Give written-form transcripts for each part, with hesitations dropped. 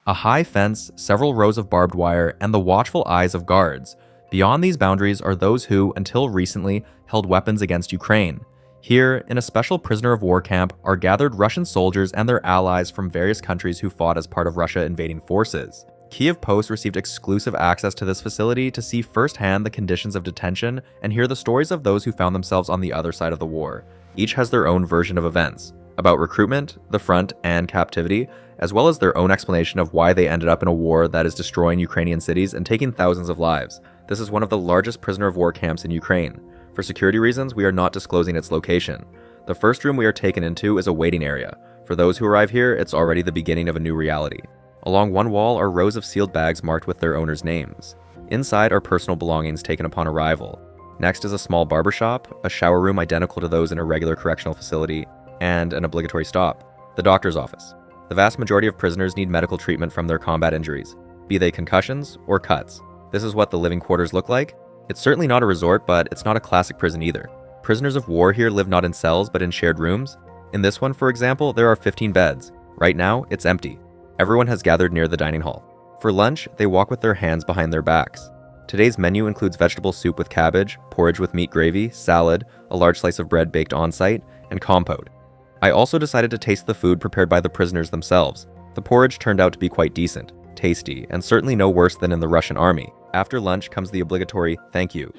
A high fence, several rows of barbed wire, and the watchful eyes of guards. Beyond these boundaries are those who, until recently, held weapons against Ukraine. Here, in a special prisoner of war camp, are gathered Russian soldiers and their allies from various countries who fought as part of Russia invading forces. Kiev Post received exclusive access to this facility to see firsthand the conditions of detention and hear the stories of those who found themselves on the other side of the war. Each has their own version of events, about recruitment, the front, and captivity, as well as their own explanation of why they ended up in a war that is destroying Ukrainian cities and taking thousands of lives. This is one of the largest prisoner of war camps in Ukraine. For security reasons, we are not disclosing its location. The first room we are taken into is a waiting area. For those who arrive here, it's already the beginning of a new reality. Along one wall are rows of sealed bags marked with their owners' names. Inside are personal belongings taken upon arrival. Next is a small barbershop, a shower room identical to those in a regular correctional facility, and an obligatory stop, the doctor's office. The vast majority of prisoners need medical treatment from their combat injuries, be they concussions or cuts. This is what the living quarters look like. It's certainly not a resort, but it's not a classic prison either. Prisoners of war here live not in cells, but in shared rooms. In this one, for example, there are 15 beds. Right now, it's empty. Everyone has gathered near the dining hall. For lunch, they walk with their hands behind their backs. Today's menu includes vegetable soup with cabbage, porridge with meat gravy, salad, a large slice of bread baked on-site, and compote. I also decided to taste the food prepared by the prisoners themselves. The porridge turned out to be quite decent, tasty, and certainly no worse than in the Russian army. After lunch comes the obligatory thank you.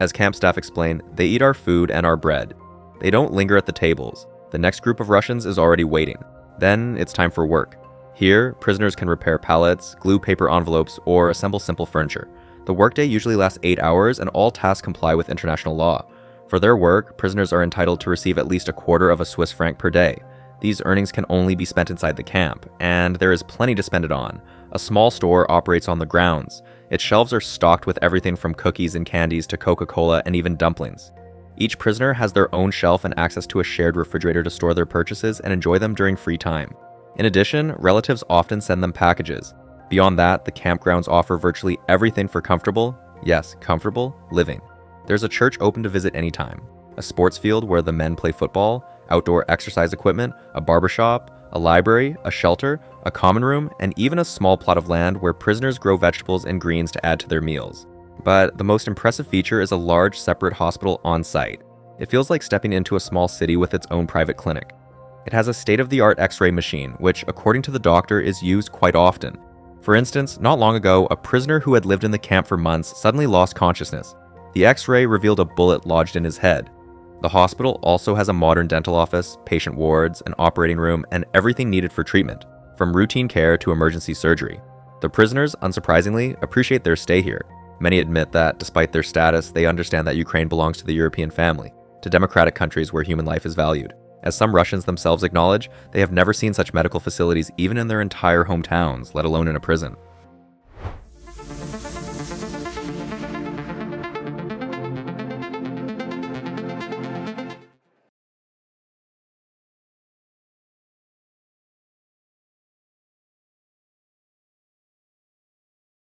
As camp staff explain, they eat our food and our bread. They don't linger at the tables. The next group of Russians is already waiting. Then it's time for work. Here, prisoners can repair pallets, glue paper envelopes, or assemble simple furniture. The workday usually lasts 8 hours, and all tasks comply with international law. For their work, prisoners are entitled to receive at least a quarter of a Swiss franc per day. These earnings can only be spent inside the camp, and there is plenty to spend it on. A small store operates on the grounds. Its shelves are stocked with everything from cookies and candies to Coca-Cola and even dumplings. Each prisoner has their own shelf and access to a shared refrigerator to store their purchases and enjoy them during free time. In addition, relatives often send them packages. Beyond that, the campgrounds offer virtually everything for comfortable, yes, comfortable, living. There's a church open to visit anytime, a sports field where the men play football, outdoor exercise equipment, a barbershop, a library, a shelter, a common room, and even a small plot of land where prisoners grow vegetables and greens to add to their meals. But the most impressive feature is a large separate hospital on site. It feels like stepping into a small city with its own private clinic. It has a state-of-the-art X-ray machine, which, according to the doctor, is used quite often. For instance, not long ago, a prisoner who had lived in the camp for months suddenly lost consciousness. The X-ray revealed a bullet lodged in his head. The hospital also has a modern dental office, patient wards, an operating room, and everything needed for treatment, from routine care to emergency surgery. The prisoners, unsurprisingly, appreciate their stay here. Many admit that, despite their status, they understand that Ukraine belongs to the European family, to democratic countries where human life is valued. As some Russians themselves acknowledge, they have never seen such medical facilities even in their entire hometowns, let alone in a prison.